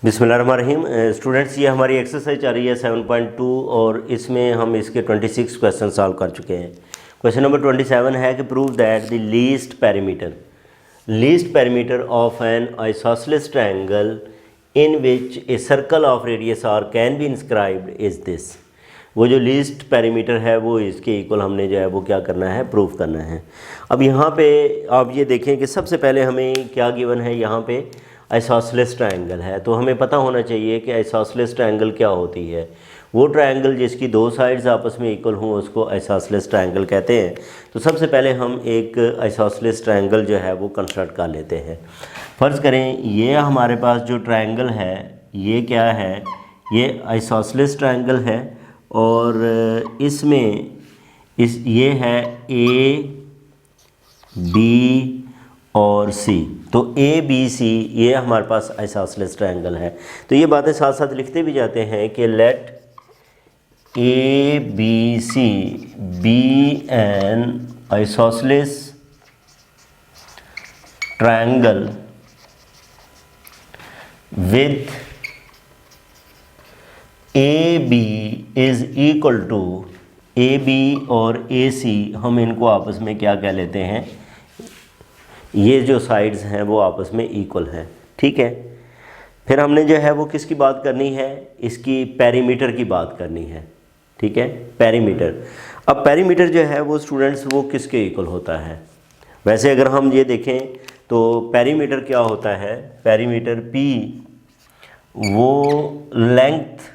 बिस्मिल्लाहिर्रहमानिर्रहीम। स्टूडेंट्स, ये हमारी एक्सरसाइज आ रही है 7.2 और इसमें हम इसके 26 क्वेश्चन सॉल्व कर चुके हैं। क्वेश्चन नंबर 27 है कि prove that the least parameter of an isosceles triangle in which a circle of radius R can be inscribed is this. वो जो लीस्ट पैरामीटर है वो इसके इक्वल हमने जो है वो क्या करना है, प्रूव करना है। अब यहाँ पे आप ये देखें कि सबसे पहले हमें क्या गिवन है, यहाँ पे आइसोसेलेस ट्रायंगल है, तो हमें पता होना चाहिए कि आइसोसेलेस ट्रायंगल क्या होती है। वो ट्रायंगल जिसकी दो साइड्स आपस में इक्वल हों उसको आइसोसेलेस ट्रायंगल कहते हैं। तो सबसे पहले हम एक आइसोसेलेस ट्रायंगल जो है वो कंस्ट्रक्ट कर लेते हैं। फ़र्ज़ करें ये हमारे पास जो ट्रायंगल है ये क्या है, ये आइसोसेलेस ट्रायंगल है और इसमें ये है ए बी और सी। तो ए बी सी ये हमारे पास आइसोसेलेस ट्रायंगल है। तो ये बातें साथ साथ लिखते भी जाते हैं कि let A B C be an isosceles triangle with A B is equal to, A B और ए सी हम इनको आपस में क्या कह लेते हैं, ये जो साइड्स हैं वो आपस में इक्वल हैं। ठीक है, फिर हमने जो है वो किसकी बात करनी है, इसकी पेरीमीटर की बात करनी है। ठीक है, पेरीमीटर। अब पेरीमीटर जो है वो स्टूडेंट्स वो किसके इक्वल होता है। वैसे अगर हम ये देखें तो पेरीमीटर क्या होता है, पेरीमीटर पी वो लेंथ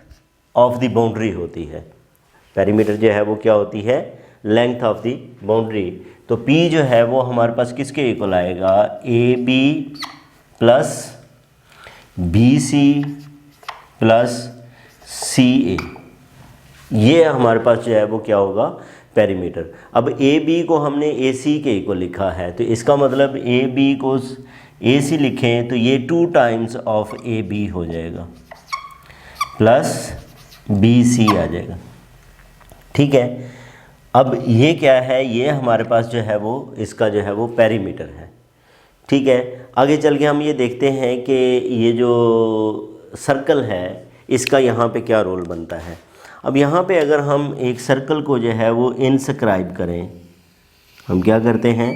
ऑफ द बाउंड्री होती है। पेरीमीटर जो है वो क्या होती है, लेंथ ऑफ द बाउंड्री। तो P जो है वो हमारे पास किसके इक्वल आएगा, A B plus B C plus C A. ये हमारे पास जो है वो क्या होगा, पेरीमीटर। अब ए बी को हमने ए सी के इक्वल लिखा है, तो इसका मतलब ए बी को ए सी लिखें तो ये 2 टाइम्स ऑफ ए बी हो जाएगा प्लस बी सी आ जाएगा। ठीक है, अब ये क्या है, ये हमारे पास जो है वो इसका जो है वो पेरीमीटर है। ठीक है, आगे चल के हम ये देखते हैं कि ये जो सर्कल है इसका यहाँ पे क्या रोल बनता है। अब यहाँ पे अगर हम एक सर्कल को जो है वो इंस्क्राइब करें, हम क्या करते हैं,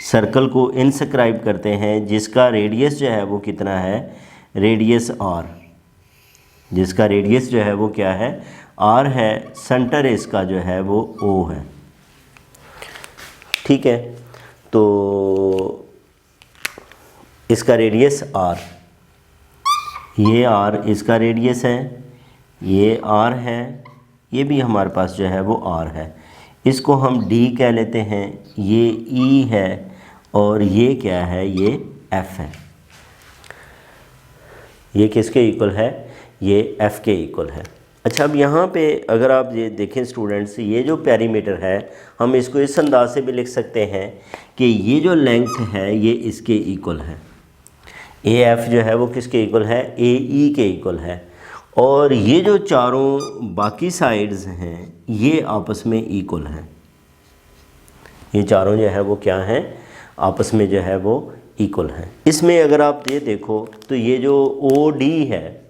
सर्कल को इंस्क्राइब करते हैं जिसका रेडियस जो है वो कितना है, रेडियस आर, जिसका रेडियस जो है वो क्या है, आर है। सेंटर इसका जो है वो ओ है। ठीक है, तो इसका रेडियस आर, ये आर इसका रेडियस है, ये आर है, ये भी हमारे पास जो है वो आर है। इसको हम डी कह लेते हैं, ये ई है और ये क्या है, ये एफ है। ये किसके इक्वल है, ये एफ के इक्वल है। अच्छा, अब यहाँ पे अगर आप ये देखें स्टूडेंट्स, ये जो पेरीमीटर है हम इसको इस अंदाज से भी लिख सकते हैं कि ये जो लेंथ है ये इसके इक्वल है। ए एफ जो है वो किसके इक्वल है, ए ई के इक्वल है। और ये जो चारों बाकी साइड्स हैं ये आपस में इक्वल हैं। ये चारों जो है वो क्या हैं, आपस में जो है वो इक्वल हैं। इसमें अगर आप ये देखो तो ये जो ओ डी है,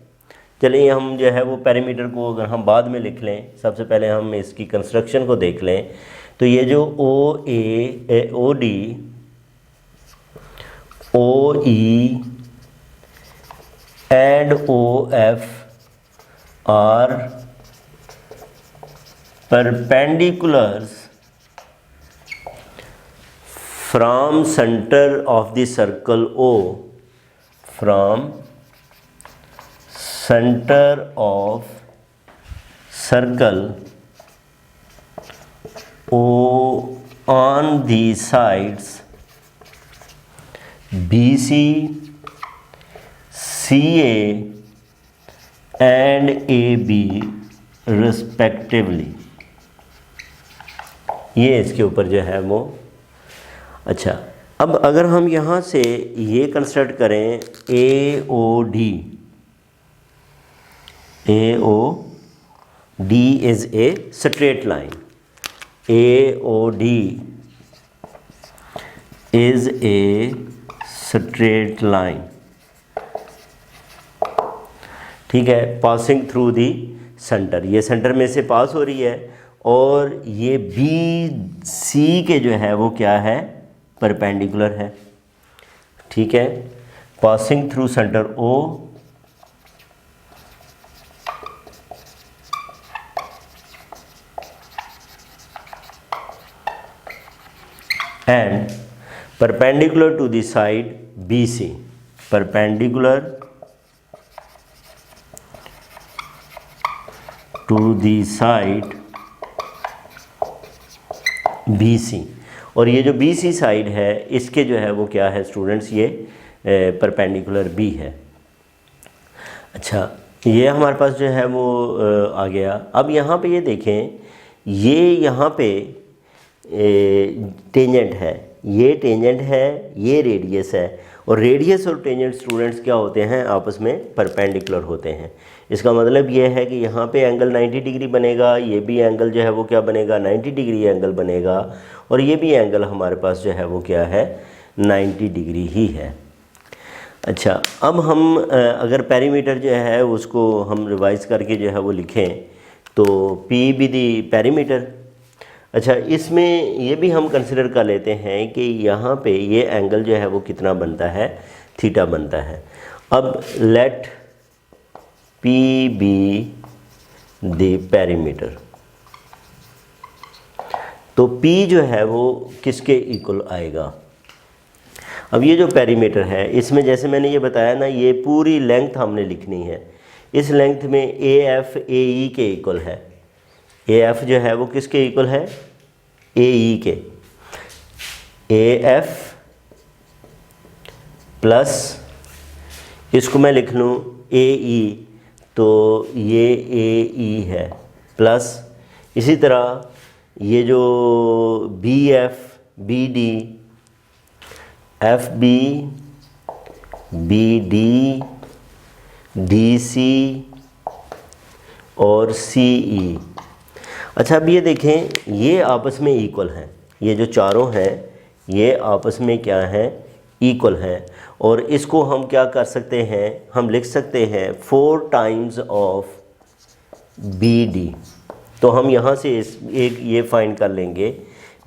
चलिए हम जो है वो पेरीमीटर को अगर हम बाद में लिख लें, सबसे पहले हम इसकी कंस्ट्रक्शन को देख लें। तो ये जो O A, O D, O E and O F are perpendiculars from centre of the circle O, from center of circle O on the sides BC, CA and AB respectively। ये इसके ऊपर जो है वो। अच्छा, अब अगर हम यहाँ से ये कंस्ट्रक्ट करें A O D, AOD is a straight line. AOD is a straight line. ठीक है, पासिंग थ्रू दी सेंटर, ये सेंटर में से पास हो रही है और ये बी सी के जो है वो क्या है, परपेंडिकुलर है। ठीक है, passing through centre O and perpendicular to the side BC, perpendicular to the side BC, और ये जो BC साइड है इसके जो है वो क्या है स्टूडेंट्स, ये परपेंडिकुलर B है। अच्छा, ये हमारे पास जो है वो आ गया। अब यहाँ पे ये देखें, ये यहाँ पे टेंजेंट है, ये टेंजेंट है, ये रेडियस है, और रेडियस और टेंजेंट स्टूडेंट्स क्या होते हैं, आपस में परपेंडिकुलर होते हैं। इसका मतलब ये है कि यहाँ पे एंगल 90 डिग्री बनेगा, ये भी एंगल जो है वो क्या बनेगा, 90 डिग्री एंगल बनेगा, और ये भी एंगल हमारे पास जो है वो क्या है, 90 डिग्री ही है। अच्छा, अब हम अगर पेरीमीटर जो है उसको हम रिवाइज करके जो है वो लिखें तो P बी दी पेरीमीटर। अच्छा, इसमें ये भी हम कंसिडर कर लेते हैं कि यहाँ पे ये एंगल जो है वो कितना बनता है, थीटा बनता है। अब let P be the perimeter, तो P जो है वो किसके इक्वल आएगा। अब ये जो पेरीमीटर है इसमें जैसे मैंने ये बताया ना, ये पूरी लेंथ हमने लिखनी है। इस लेंथ में ए एफ ए ई के इक्वल है। ए एफ जो है वो किसके इक्वल है, ए ई के। ए एफ प्लस इसको मैं लिख लूँ ए ई, तो ये ए ई है, प्लस इसी तरह ये जो B F B D, F B B D D C और सी ई। अच्छा, अब ये देखें, ये आपस में इक्वल हैं, ये जो चारों हैं ये आपस में क्या हैं, इक्वल हैं, और इसको हम क्या कर सकते हैं, हम लिख सकते हैं 4 टाइम्स ऑफ बी डी। तो हम यहाँ से एक ये फाइंड कर लेंगे,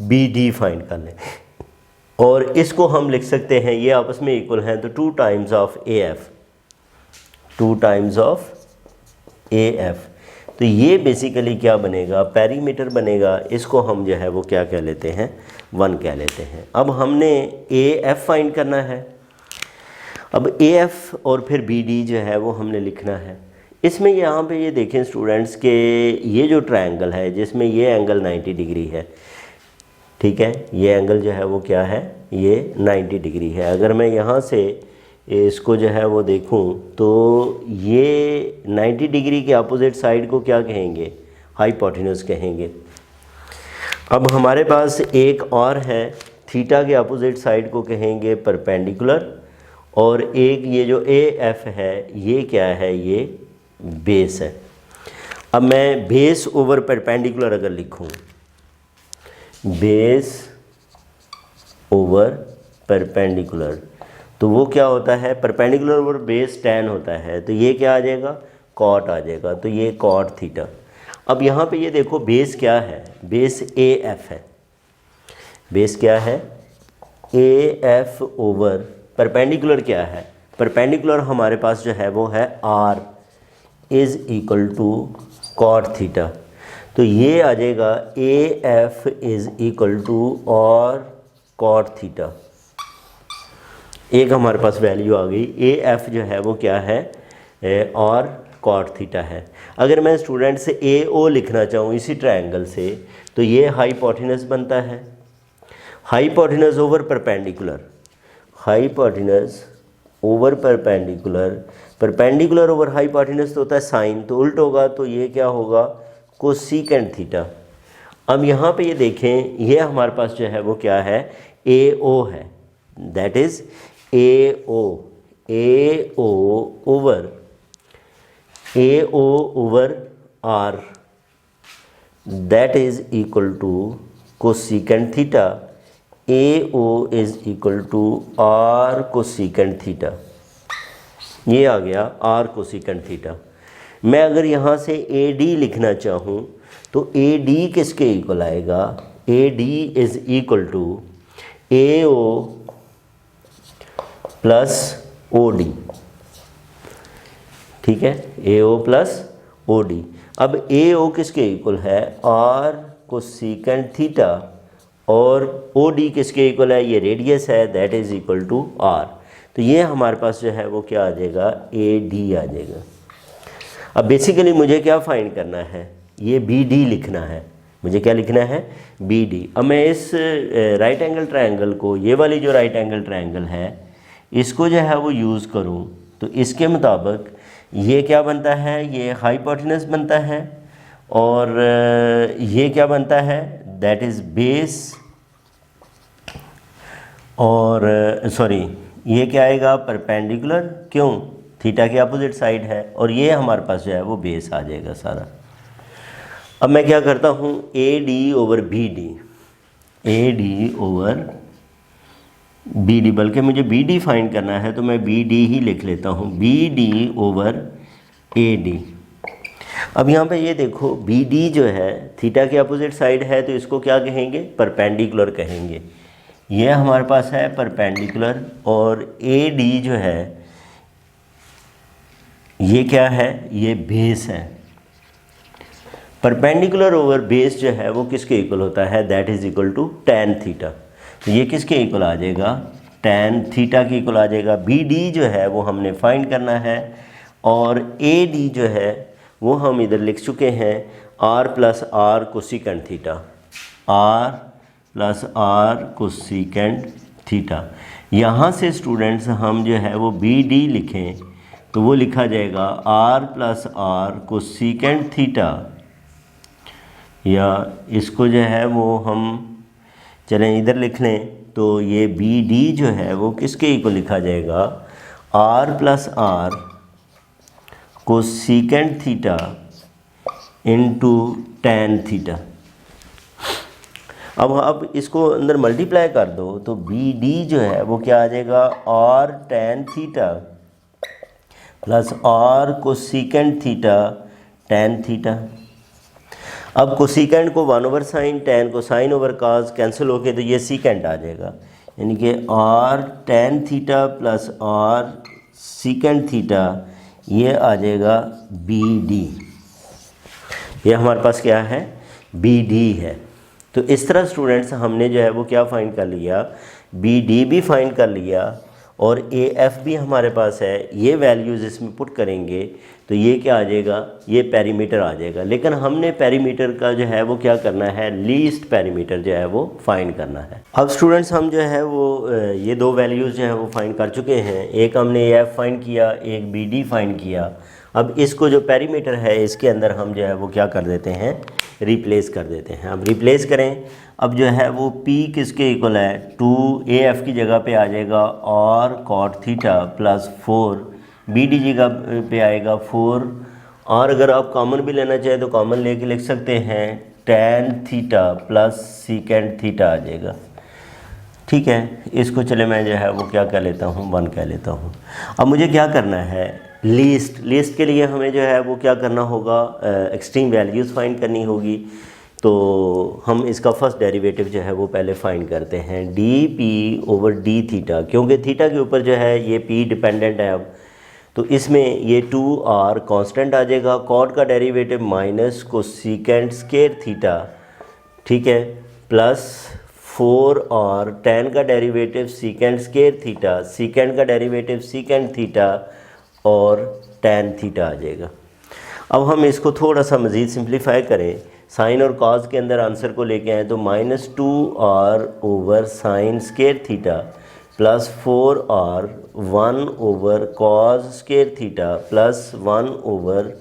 बी डी फाइंड कर लेंगे, और इसको हम लिख सकते हैं, ये आपस में इक्वल हैं, तो 2 times of A F, 2 times of A F. तो ये बेसिकली क्या बनेगा, पेरीमीटर बनेगा। इसको हम जो है वो क्या कह लेते हैं, 1 कह लेते हैं। अब हमने ए एफ फाइंड करना है। अब ए एफ और फिर बी डी जो है वो हमने लिखना है। इसमें यहाँ पे ये देखें स्टूडेंट्स के ये जो ट्रायंगल है जिसमें ये एंगल 90 डिग्री है, ठीक है, ये एंगल जो है वो क्या है, ये 90 डिग्री है। अगर मैं यहाँ से इसको जो है वो देखूं तो ये 90 डिग्री के अपोजिट साइड को क्या कहेंगे, हाइपोटेन्यूज कहेंगे। अब हमारे पास एक और है, थीटा के अपोजिट साइड को कहेंगे परपेंडिकुलर, और एक ये जो ए एफ है ये क्या है, ये बेस है। अब मैं बेस ओवर परपेंडिकुलर अगर लिखूं, बेस ओवर परपेंडिकुलर, तो वो क्या होता है, परपेंडिकुलर ओवर बेस tan होता है, तो ये क्या आ जाएगा, कॉट आ जाएगा, तो ये कॉट थीटा। अब यहाँ पे ये देखो बेस क्या है, बेस ए एफ है, बेस क्या है, ए एफ ओवर परपेंडिकुलर क्या है, परपेंडिकुलर हमारे पास जो है वो है R is equal to cot theta. तो ये आ जाएगा A F is equal to और कॉट थीटा। एक हमारे पास वैल्यू आ गई, ए एफ जो है वो क्या है, और कॉट थीटा है। अगर मैं स्टूडेंट से ए ओ लिखना चाहूँ इसी ट्रायंगल से, तो ये हाइपोटेनस बनता है, hypotenuse over perpendicular, hypotenuse over perpendicular, perpendicular over hypotenuse तो होता है साइन, तो उल्ट होगा, तो ये क्या होगा, कोसेकेंट थीटा। अब यहाँ पे ये देखें, ये हमारे पास जो है वो क्या है, ए ओ है, that is A O over R, that is equal to cosecant theta. A O is equal to R cosecant theta, ये आ गया आर कोसेकेंट थीटा। मैं अगर यहाँ से ए डी लिखना चाहूँ तो ए डी किसके इक्वल आएगा, A D is equal to A O plus O D, ठीक है, A O plus O D. अब ए ओ किसके इक्वल है, आर कोसेकेंट थीटा, और ओ डी किसके इक्वल है, ये रेडियस है, that is equal to R. तो ये हमारे पास जो है वो क्या आ जाएगा, ए डी आ जाएगा। अब बेसिकली मुझे क्या फाइंड करना है, ये बी डी लिखना है, मुझे क्या लिखना है, बी डी। अब मैं इस राइट एंगल ट्रायंगल को, ये वाली जो राइट एंगल ट्रायंगल है, इसको जो है वो यूज़ करूँ तो इसके मुताबिक ये क्या बनता है, ये हाइपोटेनस बनता है, और ये क्या बनता है, दैट इज़ बेस, और सॉरी ये क्या आएगा, परपेंडिकुलर, क्यों, थीटा के अपोजिट साइड है, और ये हमारे पास जो है वो बेस आ जाएगा सारा। अब मैं क्या करता हूँ, A D over B D, A D over B D, बल्कि मुझे बी डी फाइंड करना है तो मैं बी डी ही लिख लेता हूँ, B D over A D. अब यहाँ पे ये देखो बी डी जो है थीटा के अपोजिट साइड है, तो इसको क्या कहेंगे, परपेंडिकुलर कहेंगे। ये हमारे पास है परपेंडिकुलर, और ए डी जो है ये क्या है, ये बेस है। परपेंडिकुलर ओवर बेस जो है वो किसके इक्वल होता है, that is equal to tan theta. तो ये किसके इक्वल आ जाएगा, टैन थीटा के इक्वल आ जाएगा। बी डी जो है वो हमने फाइंड करना है, और ए डी जो है वो हम इधर लिख चुके हैं, R plus R cosecant theta, R plus R cosecant theta. यहाँ से स्टूडेंट्स हम जो है वो बी डी लिखें तो वो लिखा जाएगा R plus R cosecant theta, या इसको जो है वो हम चलें इधर लिख लें, तो ये बी डी जो है वो किसके इक्वल लिखा जाएगा, R plus R cosecant theta into tan theta. अब इसको अंदर मल्टीप्लाई कर दो तो बी डी जो है वो क्या आ जाएगा, R tan theta plus R cosecant theta tan theta. अब कोसेकेंट को 1 ओवर साइन, टैन को साइन ओवर काज, कैंसिल होके तो ये सीकेंट आ जाएगा, यानी कि R tan theta plus R secant theta, ये आ जाएगा बी डी। ये हमारे पास क्या है, बी डी है। तो इस तरह स्टूडेंट्स हमने जो है वो क्या फाइंड कर लिया, बी डी भी फाइंड कर लिया, और ए एफ भी हमारे पास है। ये वैल्यूज़ इसमें पुट करेंगे तो ये क्या आ जाएगा, ये पेरीमीटर आ जाएगा। लेकिन हमने पेरीमीटर का जो है वो क्या करना है, लीस्ट पेरीमीटर जो है वो फाइंड करना है। अब स्टूडेंट्स हम जो है वो ये दो वैल्यूज़ जो है वो फाइंड कर चुके हैं, एक हमने ए एफ फाइंड किया, एक बी डी फाइंड किया। अब इसको जो पेरीमीटर है इसके अंदर हम जो है वो क्या कर देते हैं, रिप्लेस कर देते हैं। अब रिप्लेस करें, अब जो है वो P किसके इक्वल है, 2AF की जगह पे आ जाएगा और कॉट थीटा प्लस 4, BD जगह पे आएगा 4, और अगर आप कॉमन भी लेना चाहें तो कॉमन लेके लिख सकते हैं, tan theta plus secant theta आ जाएगा। ठीक है, इसको चले मैं जो है वो क्या कह लेता हूँ, 1 कह लेता हूँ। अब मुझे क्या करना है, लीस्ट के लिए हमें जो है वो क्या करना होगा, एक्सट्रीम वैल्यूज़ फाइंड करनी होगी। तो हम इसका फर्स्ट डेरिवेटिव जो है वो पहले फाइंड करते हैं, D P over D theta, क्योंकि थीटा के ऊपर जो है ये पी डिपेंडेंट है। अब तो इसमें ये 2r कांस्टेंट आ जाएगा, कॉट का derivative minus cosecant square theta, ठीक है, प्लस 4r टैन का derivative secant square theta, secant का डेरिवेटिव सीकेंट थीटा और टैन थीटा आ जाएगा। अब हम इसको थोड़ा सा मज़ीद सिंप्लीफाई करें, साइन और कॉज के अंदर आंसर को लेके आए तो -2r over sine square theta plus 4r 1 over cos square theta plus 1 over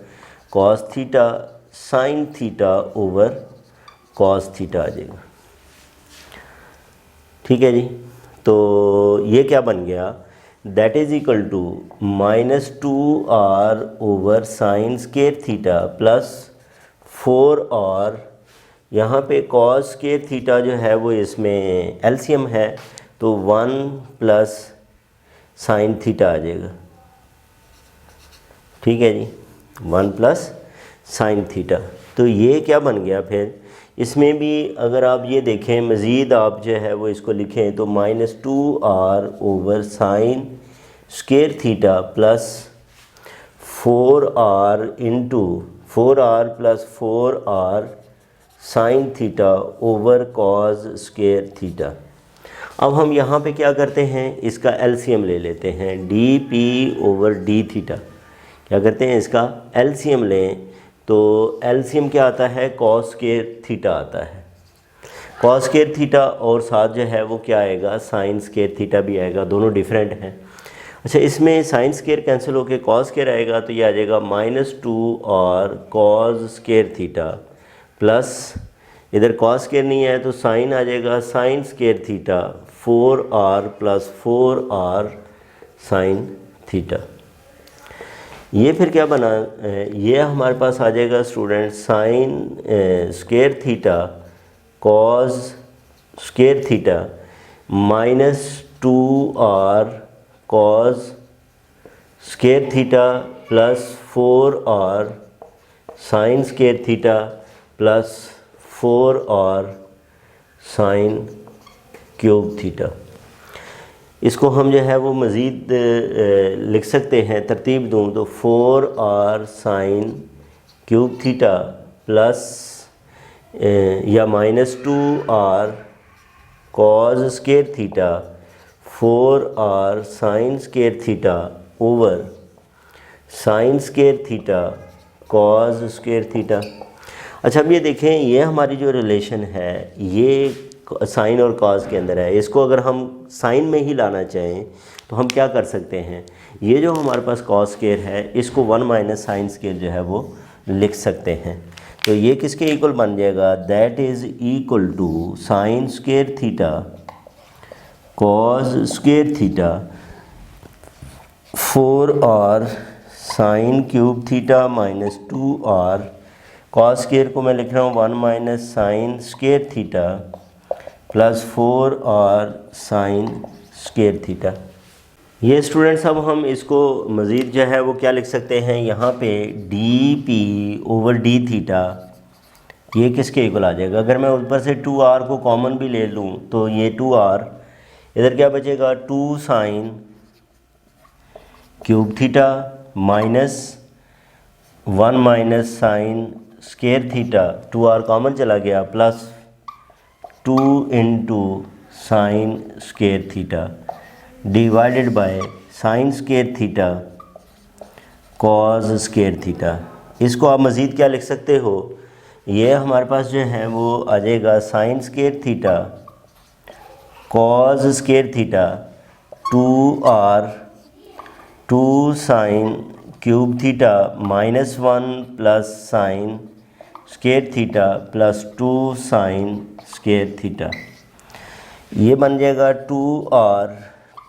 cos theta sine theta over cos theta आ जाएगा। ठीक है जी, तो ये क्या बन गया, that is equal to -2r over sine square theta plus 4r, यहाँ पे कॉस स्क्वायर थीटा जो है वो इसमें एलसीएम है तो 1 प्लस साइन थीटा आ जाएगा। ठीक है जी, 1 प्लस साइन थीटा। तो ये क्या बन गया फिर, इसमें भी अगर आप ये देखें मज़ीद आप जो है वो इसको लिखें तो -2r over sine square theta plus 4r into 4r plus 4r sign theta over cos square theta. अब हम यहाँ पे क्या करते हैं, इसका एलसीएम ले लेते हैं, D P over D theta. क्या करते हैं, इसका एलसीएम लें तो एलसीएम क्या आता है, कॉस स्क्वायर थीटा आता है। कॉस स्क्वायर थीटा और साथ जो है वो क्या आएगा, साइन स्क्वायर थीटा भी आएगा, दोनों डिफरेंट हैं। अच्छा, इसमें साइन स्क्वायर कैंसिल होकर कॉस स्क्वायर आएगा तो ये आ जाएगा -2r cos square theta plus, इधर कॉस स्क्वायर नहीं है तो साइन आ जाएगा sign square theta 4r plus 4r sine theta. ये फिर क्या बना, ये हमारे पास आ जाएगा student sine square theta cos square theta -2r cos square theta plus 4r sine square theta plus 4r sine cube theta. इसको हम जो है वो मज़ीद लिख सकते हैं, तरतीब दूँ तो 4r sine cube theta plus या -2r cos square theta 4r sine square theta over sine square theta cos square theta. अच्छा, अब ये देखें, ये हमारी जो रिलेशन है ये साइन और कॉस के अंदर है। इसको अगर हम साइन में ही लाना चाहें तो हम क्या कर सकते हैं, ये जो हमारे पास कॉस स्क्वायर है इसको 1 माइनस साइन स्क्वायर जो है वो लिख सकते हैं। तो ये किसके इक्वल बन जाएगा, that is equal to sine square theta cos square theta 4r sine cube theta minus 2r cos square को मैं लिख रहा हूँ 1 minus sine square theta plus 4r sine square theta. ये स्टूडेंट्स अब हम इसको मज़ीद जो है वो क्या लिख सकते हैं, यहाँ पे D P over D theta ये किसके इक्वल आ जाएगा। अगर मैं ऊपर से 2r को कॉमन भी ले लूँ तो ये 2r इधर क्या बचेगा, 2 sign cube theta minus 1 minus sine square theta, 2r common चला गया, plus 2 into sine square theta divided by sine square theta cos square theta. इसको आप मज़ीद क्या लिख सकते हो, ये हमारे पास जो है वो आ जाएगा sign square theta cos square theta 2r 2 sign cube theta minus 1 plus sign square theta plus 2 sign square theta. ये बन जाएगा 2r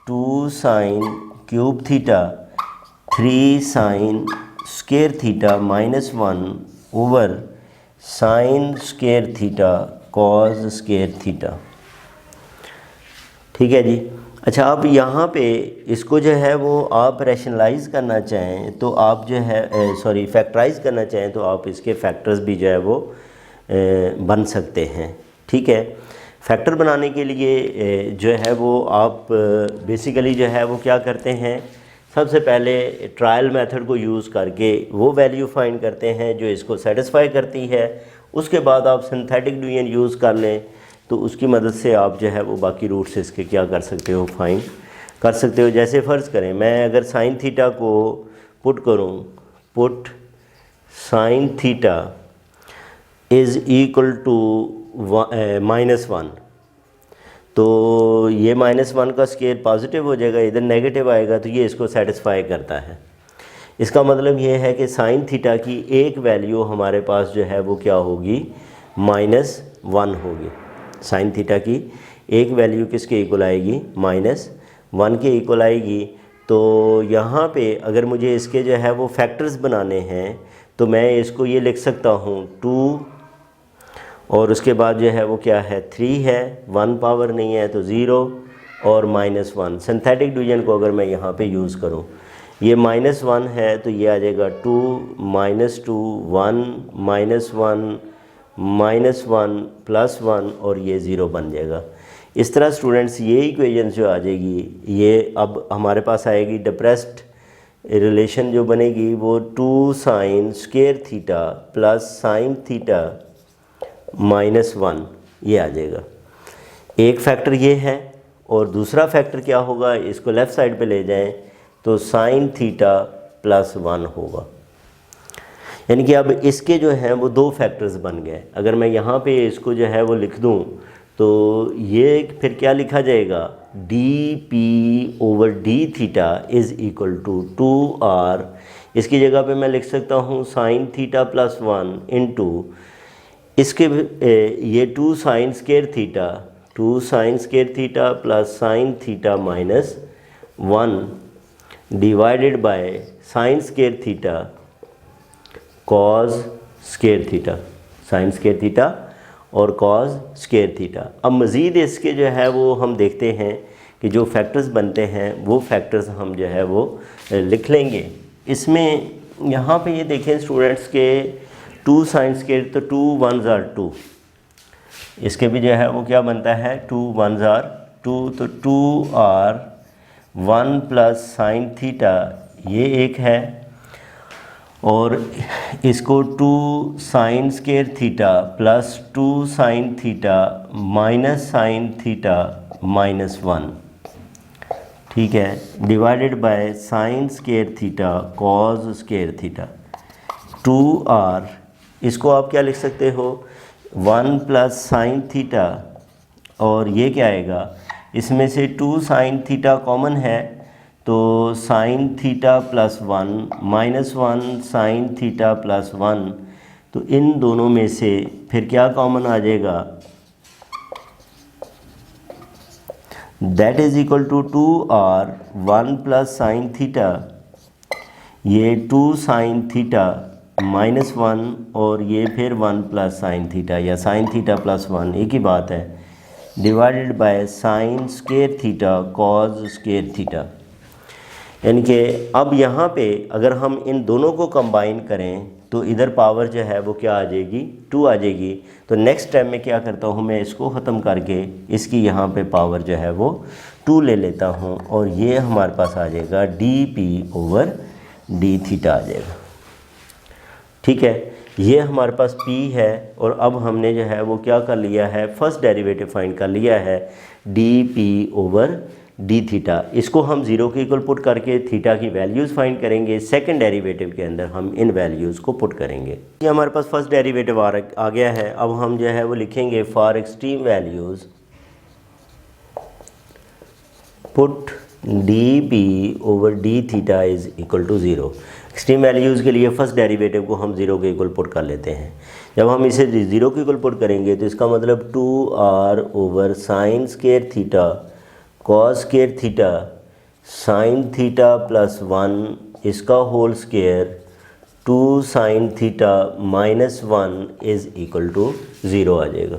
2 sign cube theta 3 sign square theta minus 1 over sine square theta cos square theta. ठीक है जी। अच्छा, अब यहाँ पे इसको जो है वो आप रैशनलाइज़ करना चाहें तो आप जो है फैक्टराइज़ करना चाहें तो आप इसके फैक्टर्स भी जो है वो बन सकते हैं। ठीक है, फैक्टर बनाने के लिए जो है वो आप बेसिकली जो है वो क्या करते हैं, सबसे पहले ट्रायल मेथड को यूज़ करके वो वैल्यू फाइंड करते हैं जो इसको सेटिस्फाई करती है। उसके बाद आप सिंथेटिक डिवीजन यूज़ कर लें तो उसकी मदद से आप जो है वो बाकी रूट्स इसके क्या कर सकते हो, फाइंड कर सकते हो। जैसे फ़र्ज़ करें मैं अगर साइन थीटा को पुट करूं, put sine theta is equal to -1, तो ये -1 का स्केयर पॉजिटिव हो जाएगा, इधर नेगेटिव आएगा तो ये इसको सेटिस्फाई करता है। इसका मतलब ये है कि साइन थीटा की एक वैल्यू हमारे पास जो है वो क्या होगी, -1 होगी। साइन थीटा की एक वैल्यू किसके इक्वल आएगी, -1 के इक्वल आएगी। तो यहाँ पे अगर मुझे इसके जो है वो फैक्टर्स बनाने हैं तो मैं इसको ये लिख सकता हूँ 2 और उसके बाद जो है वो क्या है 3 है, 1 पावर नहीं है तो 0 और -1। सिंथेटिक डिवीजन को अगर मैं यहाँ पे यूज़ करूँ, ये -1 है तो ये आ जाएगा 2 -2 1 -1 -1 +1 और ये 0 बन जाएगा। इस तरह स्टूडेंट्स ये इक्वेशन जो आ जाएगी ये अब हमारे पास आएगी डिप्रेस्ड रिलेशन जो बनेगी वो 2 sin square theta plus sin theta -1 ये आ जाएगा। एक फैक्टर ये है और दूसरा फैक्टर क्या होगा, इसको लेफ़्ट साइड पे ले जाएं तो sin थीटा +1 होगा। यानी कि अब इसके जो हैं वो दो फैक्टर्स बन गए। अगर मैं यहाँ पे इसको जो है वो लिख दूँ तो ये फिर क्या लिखा जाएगा, dp/d θ is equal to 2r। इसकी जगह पे मैं लिख सकता हूँ sin थीटा +1 इंटू इसके ये 2 sin square theta plus sin theta -1 divided by sin square theta cos square theta, sin square theta और cos स्क्वायर थीटा। अब मज़ीद इसके जो है वो हम देखते हैं कि जो फैक्टर्स बनते हैं वो फैक्टर्स हम जो है वो लिख लेंगे। इसमें यहाँ पे ये देखें स्टूडेंट्स के 2 sin स्क्वायर तो 2 1s are 2, इसके भी जो है वो क्या बनता है 2 1s are 2, तो 2r 1 प्लस sin थीटा ये एक है और इसको 2 sin square theta plus 2 sin theta minus sin theta -1, ठीक है, divided by sin square theta cos square theta 2r। इसको आप क्या लिख सकते हो 1 प्लस sin थीटा और ये क्या आएगा, इसमें से 2 sin थीटा कॉमन है तो sin थीटा +1 -1 sin थीटा +1, तो इन दोनों में से फिर क्या कॉमन आ जाएगा, that is equal to 2r 1 plus sin theta, ये 2 sin थीटा -1 और ये फिर 1 प्लस sin थीटा या sin थीटा +1 एक ही बात है, divided by sin square theta cos square theta. यानी कि अब यहाँ पे अगर हम इन दोनों को कंबाइन करें तो इधर पावर जो है वो क्या आ जाएगी 2 आ जाएगी। तो नेक्स्ट टाइम में क्या करता हूँ, मैं इसको ख़त्म करके इसकी यहाँ पे पावर जो है वो 2 ले लेता हूँ और ये हमारे पास आ जाएगा dp/d θ आ जाएगा। ठीक है, ये हमारे पास p है और अब हमने जो है वो क्या कर लिया है, फर्स्ट डेरिवेटिव फाइंड कर लिया है dp/d θ। इसको हम 0 के इक्वल पुट करके थीटा की वैल्यूज़ फाइंड करेंगे। सेकंड डेरिवेटिव के अंदर हम इन वैल्यूज़ को पुट करेंगे। ये हमारे पास फर्स्ट डेरिवेटिव आ गया है। अब हम जो है वो लिखेंगे for extreme values put dp/d θ is equal to 0। Extreme values के लिए फ़र्स्ट डेरिवेटिव को हम 0 के इक्वल पुट कर लेते हैं। जब हम इसे 0 के इक्वल पुट करेंगे तो इसका मतलब 2r/sin square theta cos square theta sin theta +1 इसका whole square 2 sin theta -1 is equal to 0 आ जाएगा।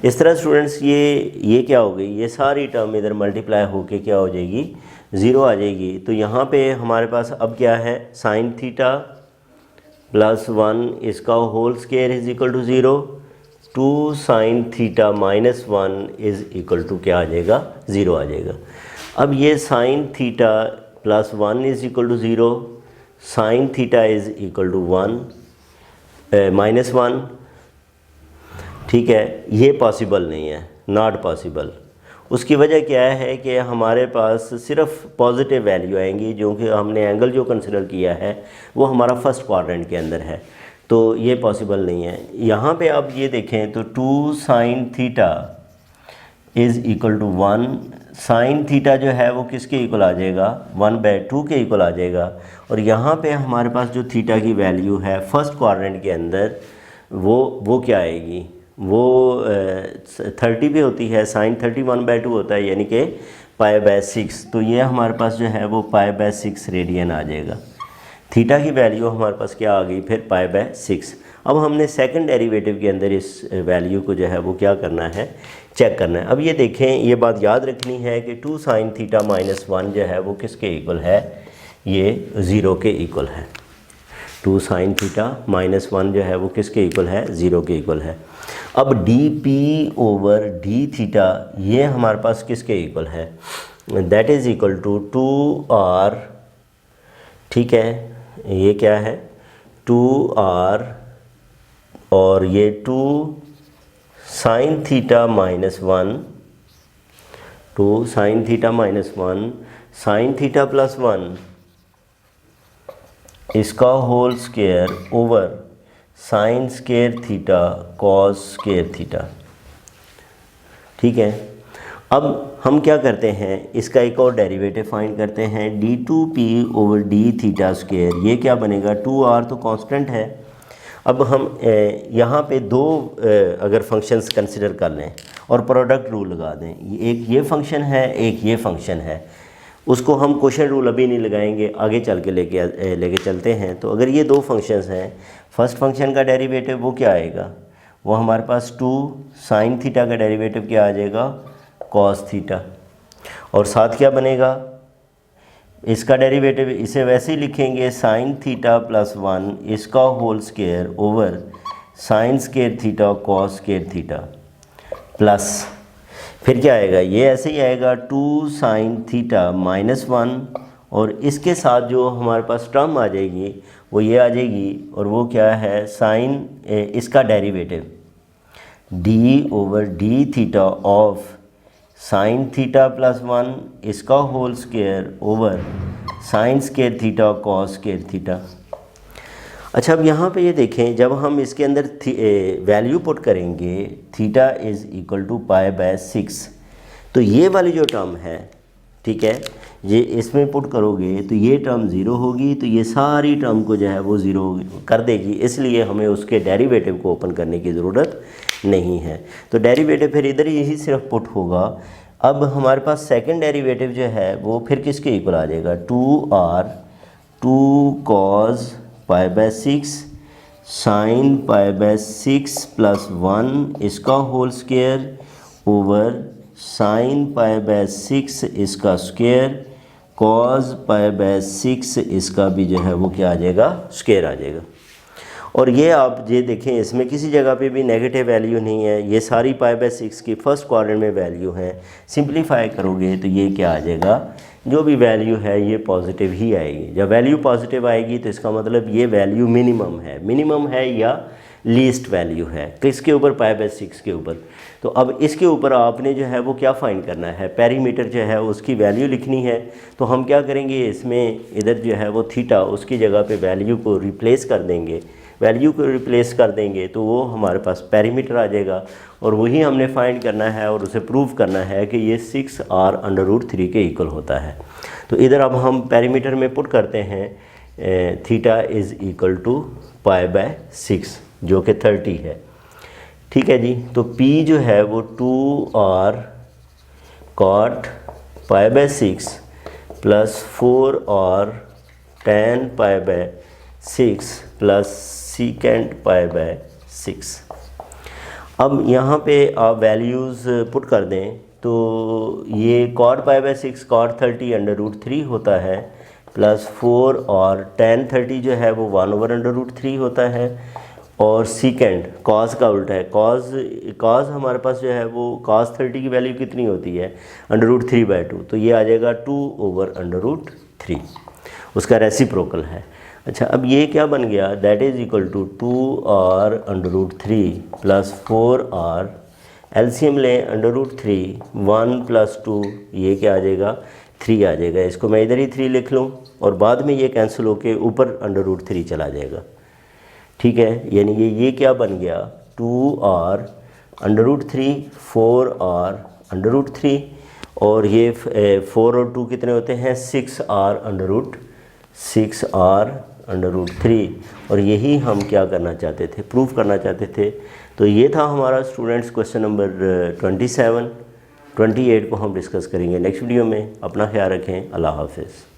इस तरह स्टूडेंट्स ये क्या हो गई, ये सारी टर्म इधर मल्टीप्लाई होके क्या हो जाएगी 0 आ जाएगी। तो यहाँ पे हमारे पास अब क्या है, sin थीटा +1 इसका whole square is equal to 0, 2 sin theta -1 is equal to क्या आ जाएगा 0 आ जाएगा। अब ये sin theta +1 is equal to 0, sin theta is equal to -1, ठीक है, ये पॉसिबल नहीं है, नॉट पॉसिबल। उसकी वजह क्या है कि हमारे पास सिर्फ पॉजिटिव वैल्यू आएंगी, जो कि हमने एंगल जो कंसिडर किया है वो हमारा फर्स्ट क्वाड्रेंट के अंदर है, तो ये पॉसिबल नहीं है। यहाँ पे आप ये देखें तो 2 sin theta is equal to 1, sin theta जो है वो किसके इक्वल आ जाएगा 1/2 के इक्वल आ जाएगा। और यहाँ पे हमारे पास जो थीटा की वैल्यू है फर्स्ट क्वाड्रेंट के अंदर वो क्या आएगी, वो 30 भी होती है, sin 30 1/2 होता है, यानी कि π/6। तो ये हमारे पास जो है वो π/6 रेडियन आ जाएगा। थीटा की वैल्यू हमारे पास क्या आ गई फिर π/6। अब हमने सेकंड डेरिवेटिव के अंदर इस वैल्यू को जो है वो क्या करना है, चेक करना है। अब ये देखें, ये बात याद रखनी है कि 2 sin थीटा -1 जो है वो किसके इक्वल है, ये 0 के इक्वल है। 2 sin थीटा -1 जो है वो किसके इक्वल है, 0 के इक्वल है। अब dp/d थीटा ये हमारे पास किसके इक्वल है, that is equal to 2r, ठीक है, ये क्या है 2r और ये 2 sin theta -1, 2 sin theta -1 sin theta +1 इसका whole square over sine square theta cos square theta, ठीक है। अब हम क्या करते हैं, इसका एक और डेरिवेटिव फाइंड करते हैं, d2p/d थीटा स्क्वायर, ये क्या बनेगा 2r तो कांस्टेंट है। अब हम यहाँ पे दो अगर फंक्शंस कंसिडर कर लें और प्रोडक्ट रूल लगा दें, एक ये फंक्शन है एक ये फंक्शन है, उसको हम क्वोशिएंट रूल अभी नहीं लगाएंगे, आगे चल के लेके चलते हैं। तो अगर ये दो फंक्शंस हैं, फर्स्ट फंक्शन का डेरिवेटिव वो क्या आएगा, वो हमारे पास 2 sin थीटा का डेरिवेटिव क्या आ जाएगा cos थीटा, और साथ क्या बनेगा इसका डेरिवेटिव, इसे वैसे ही लिखेंगे sin थीटा +1 इसका whole square over sine square theta cos square theta plus फिर क्या आएगा, ये ऐसे ही आएगा 2 sin थीटा -1 और इसके साथ जो हमारे पास टर्म आ जाएगी वो ये आ जाएगी, और वो क्या है साइन इसका derivative d/d theta of sine theta +1 इसका whole square over sine square theta cos square theta. अच्छा, अब यहाँ पे ये देखें, जब हम इसके अंदर वैल्यू पुट करेंगे थीटा इज़ इक्वल टू π/6, तो ये वाली जो टर्म है, ठीक है, ये इसमें पुट करोगे तो ये टर्म 0 होगी, तो ये सारी टर्म को जो है वो 0 कर देगी, इसलिए हमें उसके डेरिवेटिव को ओपन करने की ज़रूरत नहीं है। तो डेरिवेटिव फिर इधर ही सिर्फ पुट होगा। अब हमारे पास सेकंड डेरिवेटिव जो है वो फिर किसके इक्वल आ जाएगा, 2r 2 cos π/6 sin π/6 +1 इसका होल स्क्वायर ओवर साइन π/6 इसका स्क्वायर cos π/6 इसका भी जो है वो क्या आ जाएगा, स्क्वायर आ जाएगा। और ये आप ये देखें, इसमें किसी जगह पे भी नेगेटिव वैल्यू नहीं है, ये सारी π/6 की फर्स्ट क्वाड्रेंट में वैल्यू है। सिंप्लीफाई करोगे तो ये क्या आ जाएगा, जो भी वैल्यू है ये पॉजिटिव ही आएगी। जब वैल्यू पॉजिटिव आएगी तो इसका मतलब ये वैल्यू मिनिमम है या लीस्ट वैल्यू है, किसके ऊपर, π/6 के ऊपर। तो अब इसके ऊपर आपने जो है वो क्या फाइंड करना है, पेरीमीटर जो है उसकी वैल्यू लिखनी है। तो हम क्या करेंगे, इसमें इधर जो है वो थीटा उसकी जगह पे वैल्यू को रिप्लेस कर देंगे, तो वो हमारे पास पेरीमीटर आ जाएगा, और वही हमने फाइंड करना है और उसे प्रूव करना है कि ये 6r√3 के इक्वल होता है। तो इधर अब हम पेरीमीटर में पुट करते हैं थीटा इज़ इक्वल टू π/6 जो कि 30 है, ठीक है जी। तो P जो है वो 2r cot π/6 plus 4r tan π/6 plus secant π/6। अब यहाँ पे आप वैल्यूज़ पुट कर दें तो ये cot π/6 cot 30√3 होता है, प्लस 4 और tan 30 जो है वो 1/√3 होता है, और सीकेंड कॉस का उल्टा है, कॉस हमारे पास जो है वो cos 30 की वैल्यू कितनी होती है, √3/2, तो ये आ जाएगा 2/√3, उसका रेसिप्रोकल है। अच्छा, अब ये क्या बन गया, that is equal to 2r√3 plus 4r, LCM लें √3, 1 + 2 ये क्या आ जाएगा, 3 आ जाएगा। इसको मैं इधर ही 3 लिख लूँ और बाद में ये कैंसिल होके ऊपर √3 चला जाएगा, ठीक है। यानी ये क्या बन गया, 2r√3 4r√3, और ये 4 और 2 कितने होते हैं, 6r√3, और यही हम क्या करना चाहते थे, प्रूफ करना चाहते थे। तो ये था हमारा स्टूडेंट्स क्वेश्चन नंबर 27। 28 को हम डिस्कस करेंगे नेक्स्ट वीडियो में। अपना ख्याल रखें, अल्लाह हाफिज़।